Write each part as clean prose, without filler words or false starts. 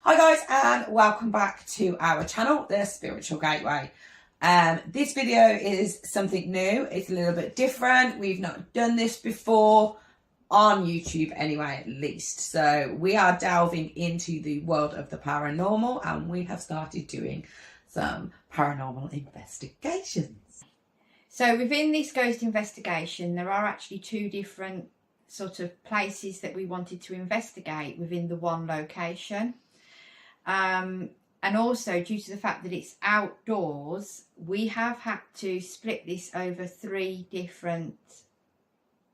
Hi guys, and welcome back to our channel, The Spiritual Gateway. This video is something new. It's a little bit different. We've not done this before on YouTube anyway, at least. So we are delving into the world of the paranormal, and we have started doing some paranormal investigations. So within this ghost investigation, there are actually two different sort of places that we wanted to investigate within the one location. And also, due to the fact that it's outdoors, we have had to split this over 3 different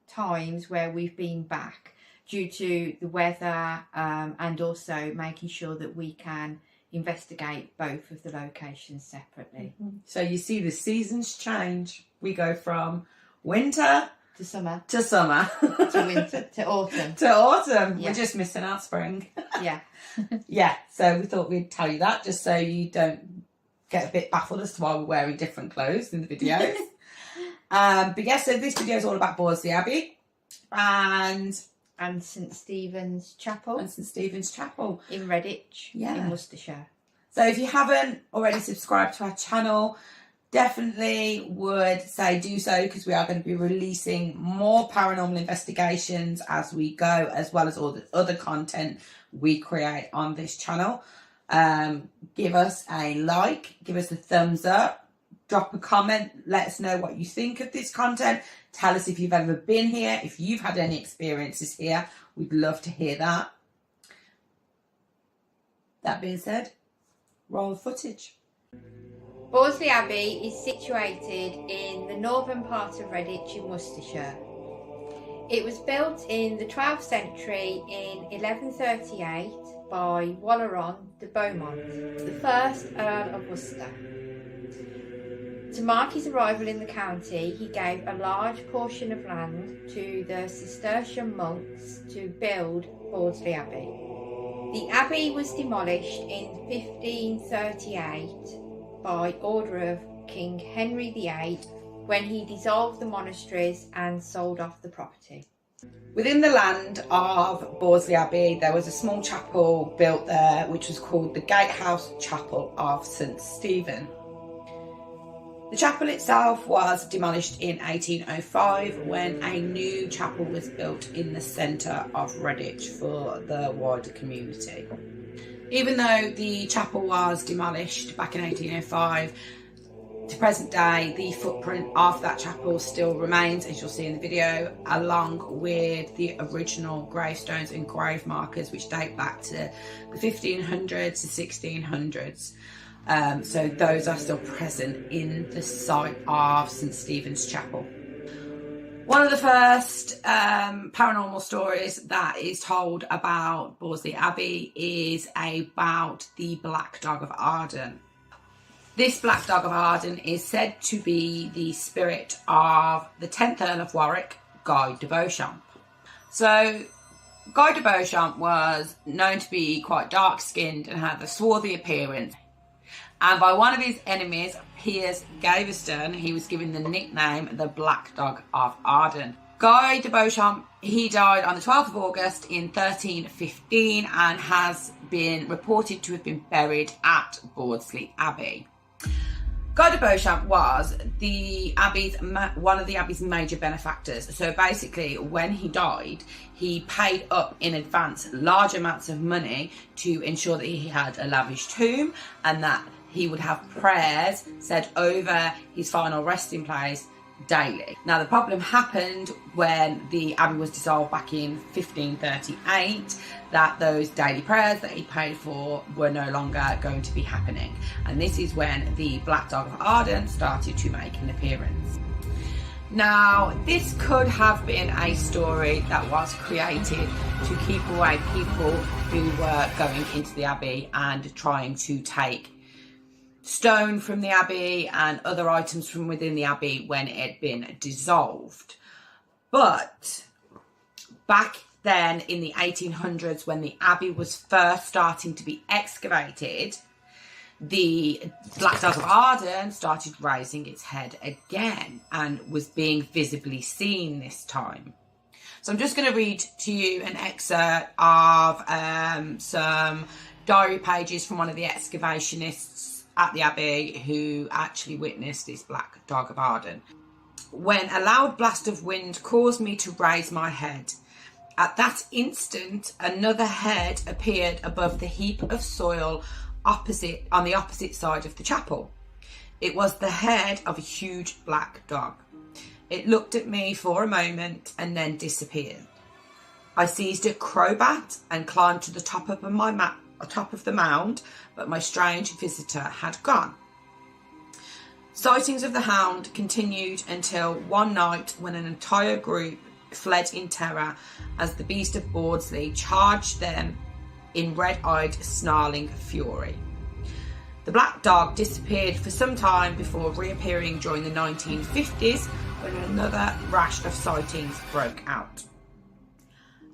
times where we've been back due to the weather, and also making sure that we can investigate both of the locations separately. So you see the seasons change. We go from winter to summer, to summer, to winter, to autumn. to autumn. Yeah. We're just missing out spring. Yeah. Yeah, so we thought we'd tell you that just so you don't get a bit baffled as to why we're wearing different clothes in the videos. But yeah, so this video is all about Bordesley Abbey and St Stephen's Chapel. And St Stephen's Chapel. In Redditch, Yeah. in Worcestershire. So if you haven't already subscribed to our channel, definitely would say do so, because we are going to be releasing more paranormal investigations as we go, as well as all the other content we create on this channel. Give us a like, give us a thumbs up, drop a comment, let us know what you think of this content. Tell us if you've ever been here, if you've had any experiences here. We'd love to hear that. That being said, roll the footage. Bordesley Abbey is situated in the northern part of Redditch in Worcestershire. It was built in the 12th century in 1138 by Waleran de Beaumont, the first Earl of Worcester. To mark his arrival in the county, he gave a large portion of land to the Cistercian monks to build Bordesley Abbey. The abbey was demolished in 1538 by order of King Henry VIII when he dissolved the monasteries and sold off the property. Within the land of Bordesley Abbey, there was a small chapel built there which was called the Gatehouse Chapel of St Stephen. The chapel itself was demolished in 1805 when a new chapel was built in the centre of Redditch for the wider community. Even though the chapel was demolished back in 1805, to present day, the footprint of that chapel still remains, as you'll see in the video, along with the original gravestones and grave markers which date back to the 1500s to 1600s. So those are still present in the site of St Stephen's Chapel. One of the first paranormal stories that is told about Bordesley Abbey is about the Black Dog of Arden. This Black Dog of Arden is said to be the spirit of the 10th Earl of Warwick, Guy de Beauchamp. So Guy de Beauchamp was known to be quite dark-skinned and had a swarthy appearance. And by one of his enemies, Piers Gaveston, he was given the nickname the Black Dog of Arden. Guy de Beauchamp, he died on the 12th of August in 1315 and has been reported to have been buried at Bordesley Abbey. Guy de Beauchamp was one of the Abbey's major benefactors. So basically, when he died, he paid up in advance large amounts of money to ensure that he had a lavish tomb and that he would have prayers said over his final resting place daily. Now, the problem happened when the Abbey was dissolved back in 1538, that those daily prayers that he paid for were no longer going to be happening. And this is when the Black Dog of Arden started to make an appearance. Now, this could have been a story that was created to keep away people who were going into the Abbey and trying to take stone from the Abbey and other items from within the Abbey when it had been dissolved. But back then in the 1800s, when the Abbey was first starting to be excavated, the Black Dog of Arden started raising its head again and was being visibly seen this time. So I'm just going to read to you an excerpt of some diary pages from one of the excavationists at the Abbey who actually witnessed this black dog of Arden. When a loud blast of wind caused me to raise my head, at that instant another head appeared above the heap of soil on the opposite side of the chapel. It was the head of a huge black dog. It looked at me for a moment and then disappeared. I seized a crowbat and climbed to the top of the mound, but my strange visitor had gone. Sightings of the hound continued until one night when an entire group fled in terror as the beast of Bordesley charged them in red-eyed, snarling fury. The black dog disappeared for some time before reappearing during the 1950s when another rash of sightings broke out.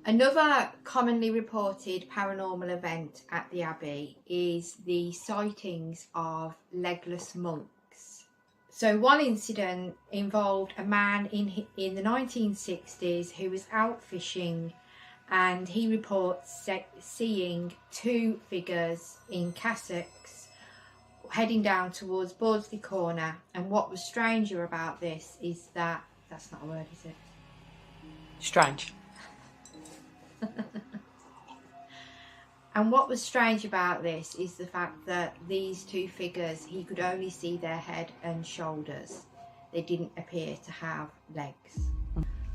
Another commonly reported paranormal event at the Abbey is the sightings of legless monks. So one incident involved a man in the 1960s who was out fishing, and he reports seeing two figures in cassocks heading down towards Bordesley Corner. And what was stranger about this is that, that's not a word, is it? Strange. And what was strange about this is the fact that these two figures, he could only see their head and shoulders. They didn't appear to have legs.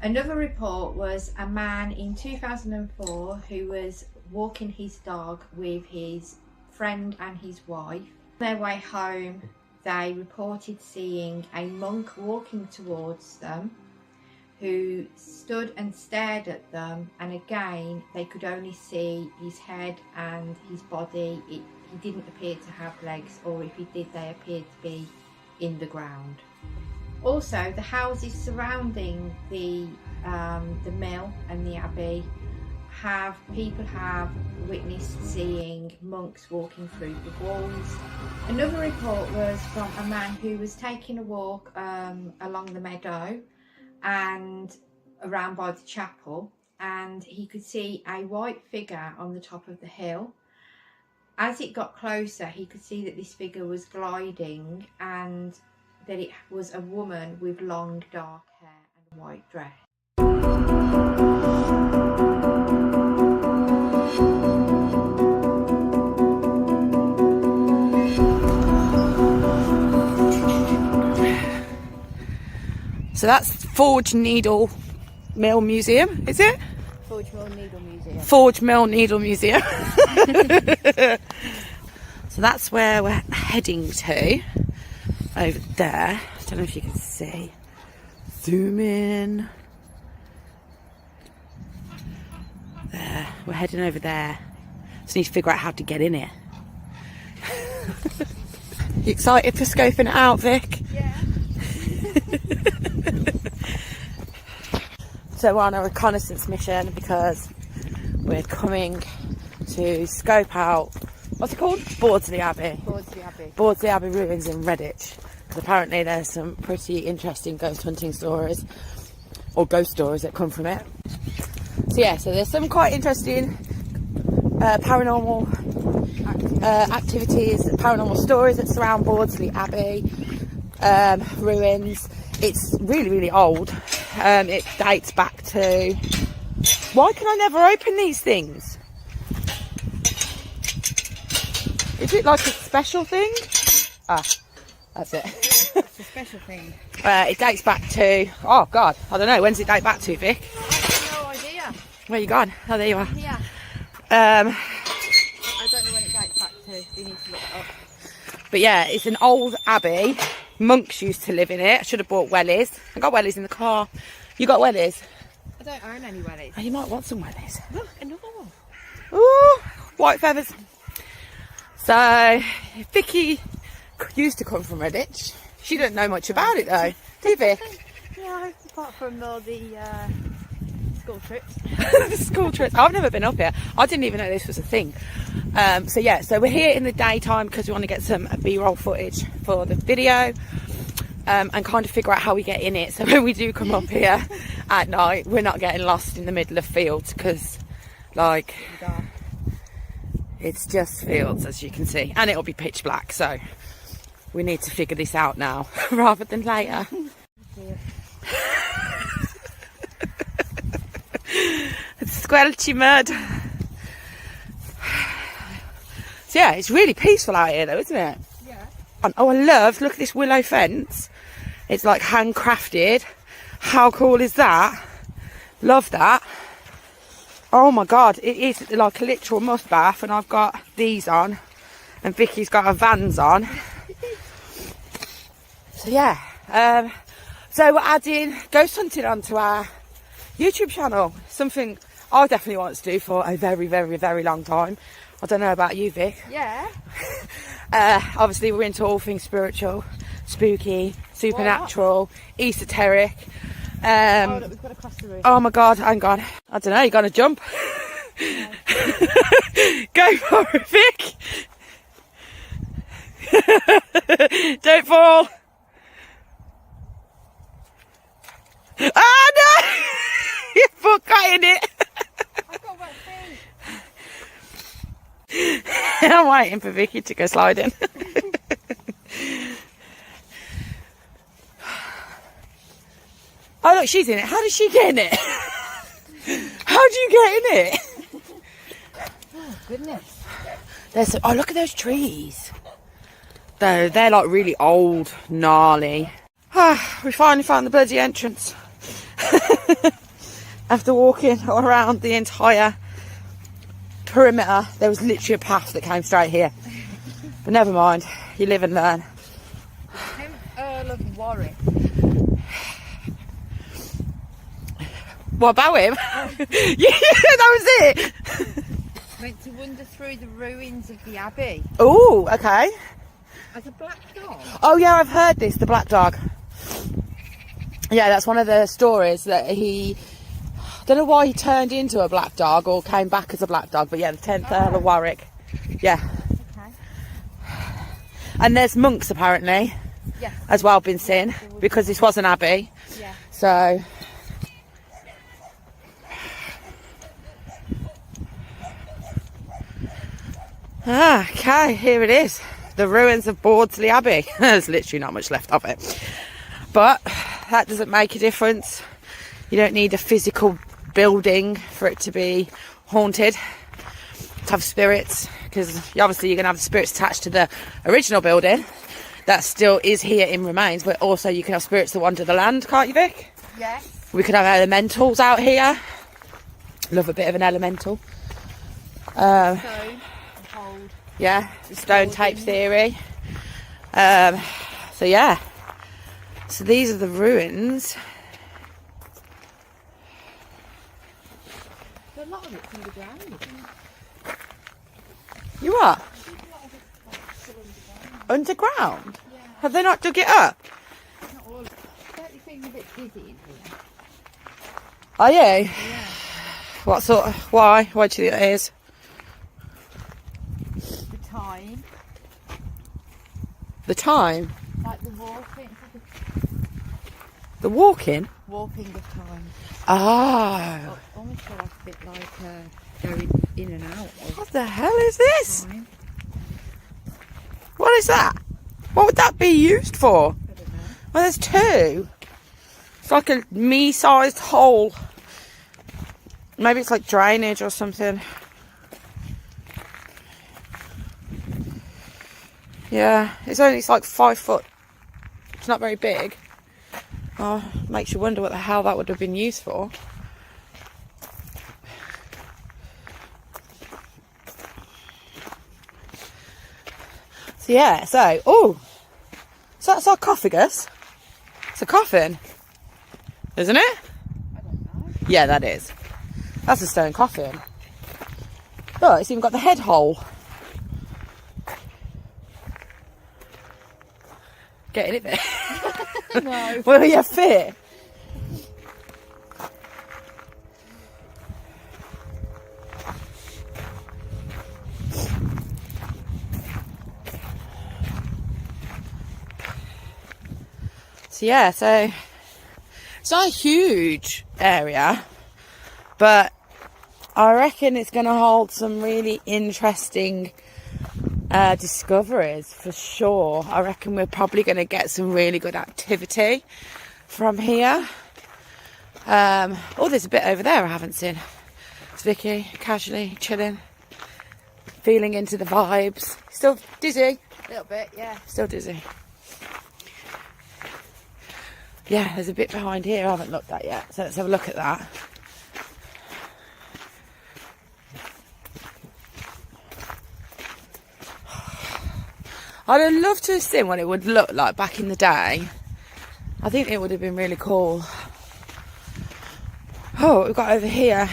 Another report was a man in 2004 who was walking his dog with his friend and his wife. On their way home, they reported seeing a monk walking towards them who stood and stared at them, and again they could only see his head and his body. He didn't appear to have legs, or if he did, they appeared to be in the ground. Also, the houses surrounding the mill and the Abbey people have witnessed seeing monks walking through the walls. Another report was from a man who was taking a walk along the meadow and around by the chapel, and he could see a white figure on the top of the hill. As it got closer, he could see that this figure was gliding and that it was a woman with long dark hair and a white dress. So that's Forge Needle Mill Museum, is it? Forge Mill Needle Museum. Forge Mill Needle Museum. So that's where we're heading to. Over there. I don't know if you can see. Zoom in. There. We're heading over there. Just need to figure out how to get in it. You excited for scoping it out, Vic? Yeah. So we're on a reconnaissance mission because we're coming to scope out, what's it called? Bordesley Abbey. Bordesley Abbey. Bordesley Abbey ruins in Redditch. Because apparently there's some pretty interesting ghost hunting stories, or ghost stories that come from it. So yeah, so there's some quite interesting paranormal activities, paranormal stories that surround Bordesley Abbey ruins. It's really, really old. It dates back to... Why can I never open these things? Is it like a special thing? Ah, that's it. It's a special thing. It dates back to... Oh, God. I don't know. When's it date back to, Vic? I have no idea. Where you gone? Oh, there you are. Yeah. I don't know when it dates back to. We need to look it up. But yeah, it's an old abbey. Monks used to live in it. I should have bought wellies. I got wellies in the car. You got wellies? I don't own any wellies. Oh, you might want some wellies. Look, another one. Ooh, white feathers. So, Vicky used to come from Redditch. She didn't know much about it though, do you, Vic? No, apart from all the school trips. The school trips. I've never been up here. I didn't even know this was a thing. So yeah, so we're here in the daytime because we want to get some B-roll footage for the video, and kind of figure out how we get in it. So when we do come up here at night, we're not getting lost in the middle of fields because, like, It's just fields, as you can see, and it'll be pitch black, so we need to figure this out now rather than later. It's squelchy mud. So yeah, it's really peaceful out here though, isn't it? Yeah. And, oh, I love, look at this willow fence. It's like handcrafted. How cool is that? Love that. Oh my God, it is like a literal must bath, and I've got these on and Vicky's got her Vans on. So yeah, so we're adding ghost hunting onto our YouTube channel. Something I definitely want to do for a very, very, very long time. I don't know about you, Vic. Yeah. Obviously we're into all things spiritual, spooky, supernatural, esoteric. Oh, look, we've got to cross the road. Oh my God, hang on. I don't know, you're gonna jump. Go for it, Vic. Don't fall. Oh no! Your foot got in it. I've got wet feet. I'm waiting for Vicky to go sliding. Oh look, she's in it. How did she get in it? How do you get in it? Oh goodness. Oh, look at those trees. They're like really old, gnarly. We finally found the bloody entrance. After walking around the entire perimeter, there was literally a path that came straight here. But never mind, you live and learn. Earl of Warwick. What about him? Yeah, that was it. Went to wander through the ruins of the Abbey. Oh, okay. As a black dog. Oh yeah, I've heard this, the black dog. Yeah, that's one of the stories that I don't know why he turned into a black dog or came back as a black dog, but yeah, the 10th Earl of Warwick. Yeah. Okay. And there's monks apparently, yes, as well been seen, because this was an abbey. Yeah. So okay, here it is. The ruins of Bordesley Abbey. There's literally not much left of it. But that doesn't make a difference. You don't need a physical building for it to be haunted, to have spirits, because obviously you're going to have the spirits attached to the original building that still is here in remains, but also you can have spirits that wander the land, can't you, Vic? Yes. We could have elementals out here. Love a bit of an elemental. Stone, hold. Yeah, stone tape theory. So yeah, so these are the ruins. A lot of it's underground, isn't it? You are? A lot of it's like still underground. Underground? Yeah. Have they not dug it up? Not all of it. Don't you feel a bit dizzy in here? Are you? Yeah. What sort of, why? Why do you think that is? The time. The time? Like the walking. The walking? Walking of time. Oh. Almost feel like a bit like going in and out of What the hell is this? time. What is that? What would that be used for? I don't know. Well, there's two. It's like a me-sized hole. Maybe it's like drainage or something. Yeah, it's like 5 foot. It's not very big. Oh, makes you wonder what the hell that would have been used for. So yeah, so that's sarcophagus. It's a coffin, isn't it? I don't know. Yeah, that is. That's a stone coffin. Look, it's even got the head hole. Getting it there. No. Will you fit? So yeah, so it's not a huge area, but I reckon it's going to hold some really interesting discoveries for sure. I reckon we're probably going to get some really good activity from here. Oh, there's a bit over there I haven't seen. It's Vicky casually chilling, feeling into the vibes. Still dizzy? A little bit, yeah. Still dizzy. Yeah, there's a bit behind here I haven't looked at yet, so let's have a look at that. I'd have loved to have seen what it would look like back in the day. I think it would have been really cool. Oh, what we've got over here.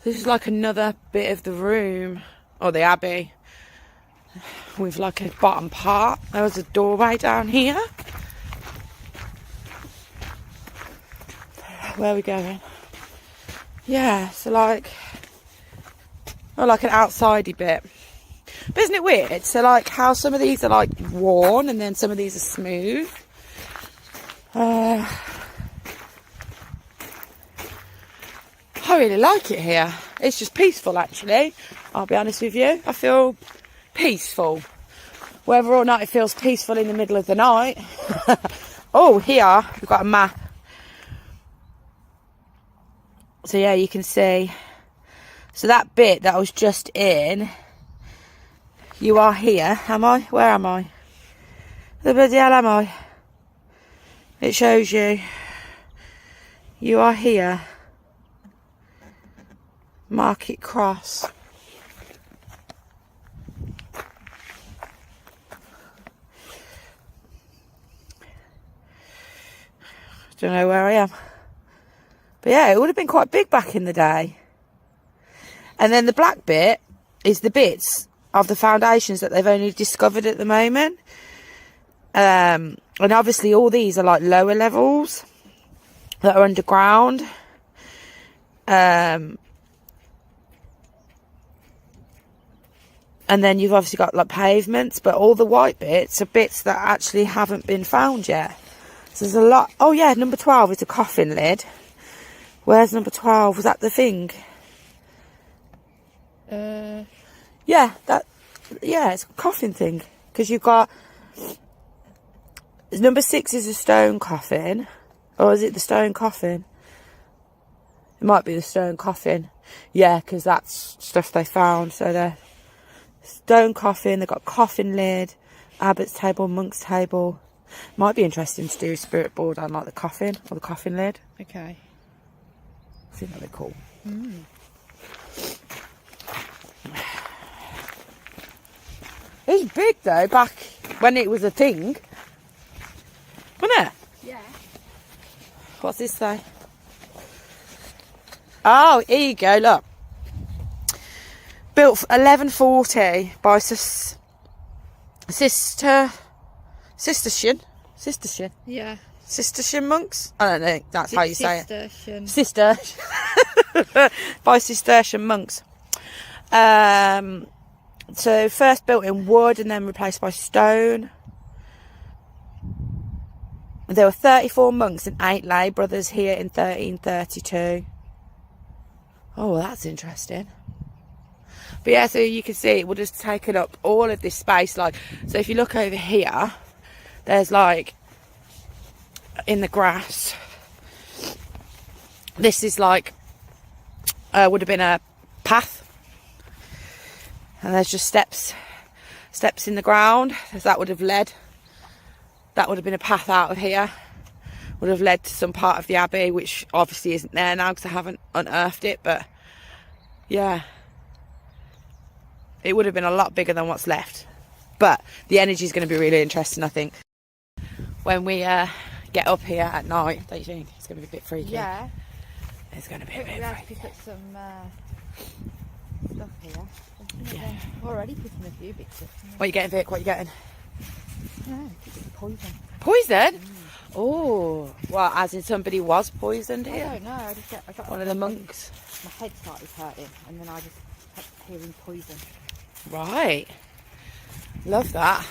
This is like another bit of the room, or the Abbey, with like a bottom part. There was a doorway down here. Where are we going? Yeah, so like, oh, like an outsidey bit. But isn't it weird? So like how some of these are like worn and then some of these are smooth. I really like it here. It's just peaceful actually. I'll be honest with you. I feel peaceful. Whether or not it feels peaceful in the middle of the night. Oh, here we've got a map. So yeah, you can see. So that bit that I was just in, you are here, am I? Where am I? The bloody hell am I? It shows you. You are here. Market Cross. Don't know where I am. But yeah, it would have been quite big back in the day. And then the black bit is the bits of the foundations that they've only discovered at the moment. And obviously all these are like lower levels that are underground. And then you've obviously got like pavements, but all the white bits are bits that actually haven't been found yet. So there's a lot. Oh yeah, number 12 is a coffin lid. Where's number 12? Was that the thing? Yeah, it's a coffin thing. Because you've got... Number 6 is a stone coffin. Or is it the stone coffin? It might be the stone coffin. Yeah, because that's stuff they found. So they're stone coffin. They've got coffin lid, abbot's table, monk's table. Might be interesting to do a spirit board on like the coffin or the coffin lid. Okay. I think that'd be cool. It was big though back when it was a thing, wasn't it? Yeah. What's this say? Oh, here you go, look. Built 1140 by Cistercian. Yeah. Cistercian monks? I don't think that's how you say it. Cistercian. By Cistercian monks. So first built in wood and then replaced by stone. There were 34 monks and 8 lay brothers here in 1332. Oh, well, that's interesting. But yeah, so you can see it would have taken up all of this space. Like, so if you look over here, there's like in the grass. This is like would have been a path. And there's just steps in the ground. That would have been a path out of here. Would have led to some part of the Abbey, which obviously isn't there now because I haven't unearthed it. But yeah, it would have been a lot bigger than what's left. But the energy is going to be really interesting, I think, when we get up here at night. Don't you think? It's going to be a bit freaky. Yeah. It's going to be a bit freaky. Put some stuff here. Yeah. Already putting a few bits up. What are you getting, Vic? What are you getting? No, it's poison. Poison? Oh, well, as in somebody was poisoned here? I don't know. I got one of the monks. My head started hurting, and then I just kept hearing poison. Right. Love that.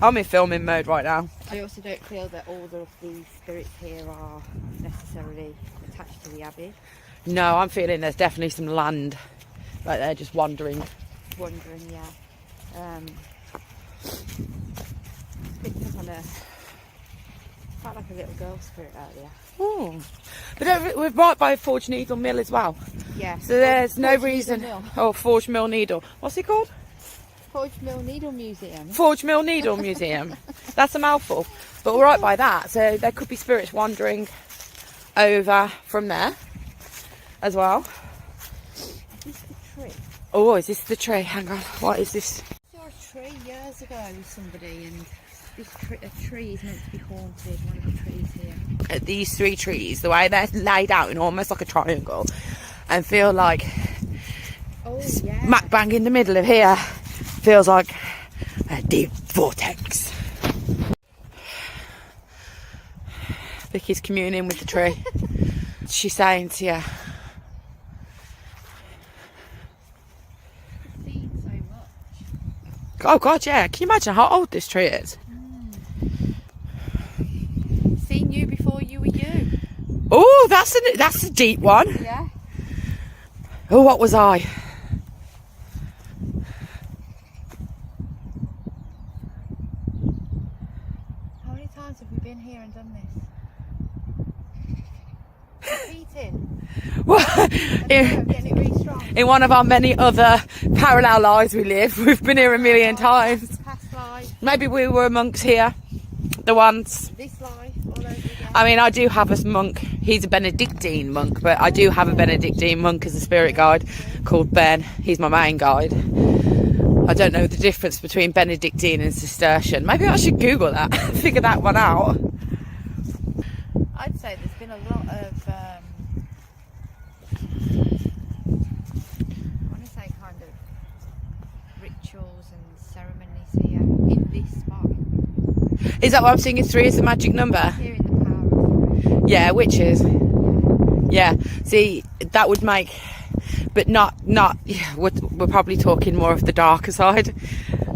I'm in filming mode right now. I also don't feel that all of these spirits here are necessarily attached to the Abbey. No, I'm feeling there's definitely some land right there just wandering. Yeah. Picked up on quite like a little girl spirit earlier. Oh, but we're right by Forge Needle Mill as well. Yeah. So there's no Forge reason. Needle Mill. Oh, Forge Mill Needle. What's it called? Forge Mill Needle Museum. Forge Mill Needle Museum. That's a mouthful. But we're right by that, so there could be spirits wandering over from there as well. Is this the tree? Oh, is this the tree? Hang on. What is this? I saw a tree years ago with somebody, and a tree is meant to be haunted. One of the trees here. These 3 trees, the way they're laid out in almost like a triangle, and feel like smack bang in the middle of here, feels like a deep vortex. Vicky's communing with the tree. She's saying to you, oh God, yeah. Can you imagine how old this tree is? Seen you before you were you. Oh, that's a deep one. Yeah. Oh, what was I? How many times have we been here and done this? Repeating. Getting it really strong. In one of our many other parallel lives we live, we've been here a million times. Past life. Maybe we were monks here, the ones. This life, all over again. I mean, I do have a monk. He's a Benedictine monk, but I do have a Benedictine monk as a spirit guide called Ben. He's my main guide. I don't know the difference between Benedictine and Cistercian. Maybe I should Google that, figure that one out. I'd say there's been a lot of rituals and ceremonies here in this spot. Is that what I'm seeing? 3 is the magic number? Here in the power of 3. Yeah, witches. Yeah, see, that would make, but not. Yeah, we're probably talking more of the darker side,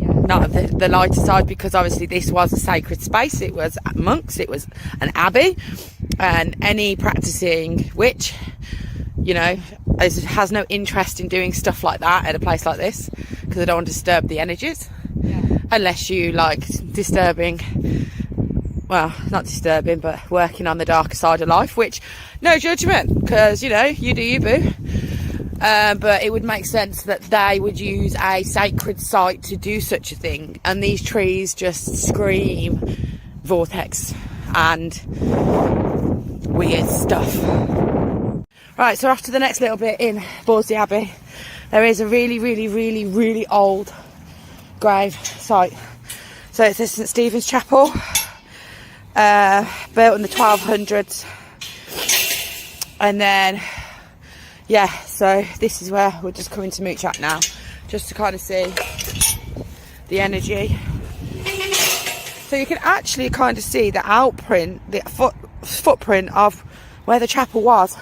not of the lighter side, because obviously this was a sacred space. It was monks. It was an abbey, and any practicing witch, you know, has no interest in doing stuff like that at a place like this, because they don't want to disturb the energies. Yeah. Unless you like disturbing, well, not disturbing, but working on the darker side of life, which, no judgment, because, you know, you do you, boo. But it would make sense that they would use a sacred site to do such a thing. And these trees just scream vortex and weird stuff. Right, so after the next little bit in Bordesley Abbey, there is a really old grave site. So it's this St Stephen's Chapel, built in the 1200s, and then yeah, so this is where we're just coming to mooch at now, just to kind of see the energy. So you can actually kind of see the outprint, the footprint of where the chapel was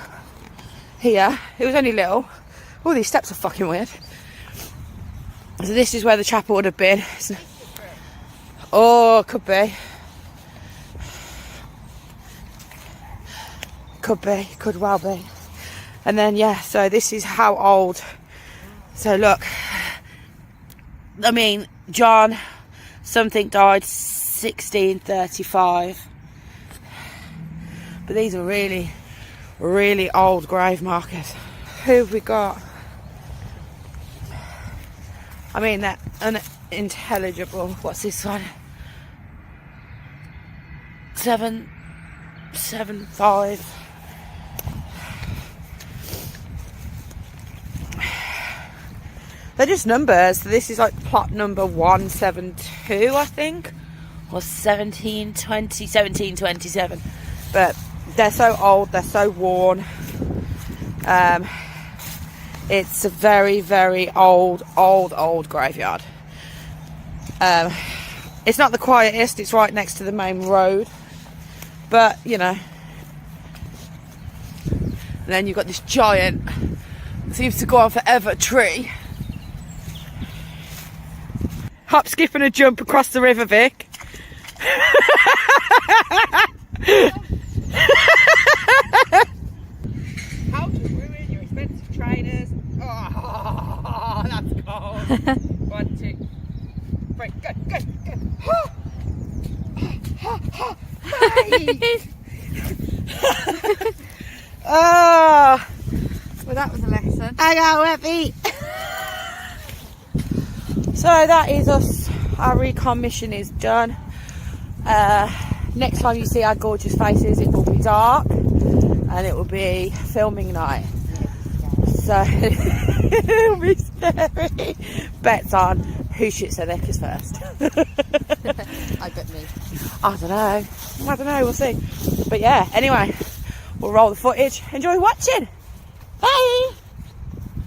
here. It was only little. Oh, these steps are fucking weird. So this is where the chapel would have been. Oh, could be. Could well be. And then, yeah, so this is how old. So look, I mean, John something died 1635. But these are really old grave markers. Who have we got? I mean, they're unintelligible. What's this one? 775. They're just numbers. So this is like plot number 172, I think, or 1727. But they're so old, they're so worn. It's a very old graveyard. It's not the quietest, it's right next to the main road, but you know. And then you've got this giant, seems to go on forever, tree. Hop, skip and a jump across the river, Vic. How to ruin 1, 2, 3, go, go, go. Oh, Well, that was a lesson. I got Abbey. So that is us. Our recon mission is done. Next time you see our gorgeous faces, it will be dark and it will be filming night. So it'll be scary. Bets on who shoots their knickers first. I bet me. I don't know, we'll see. But yeah, anyway, we'll roll the footage. Enjoy watching. Bye.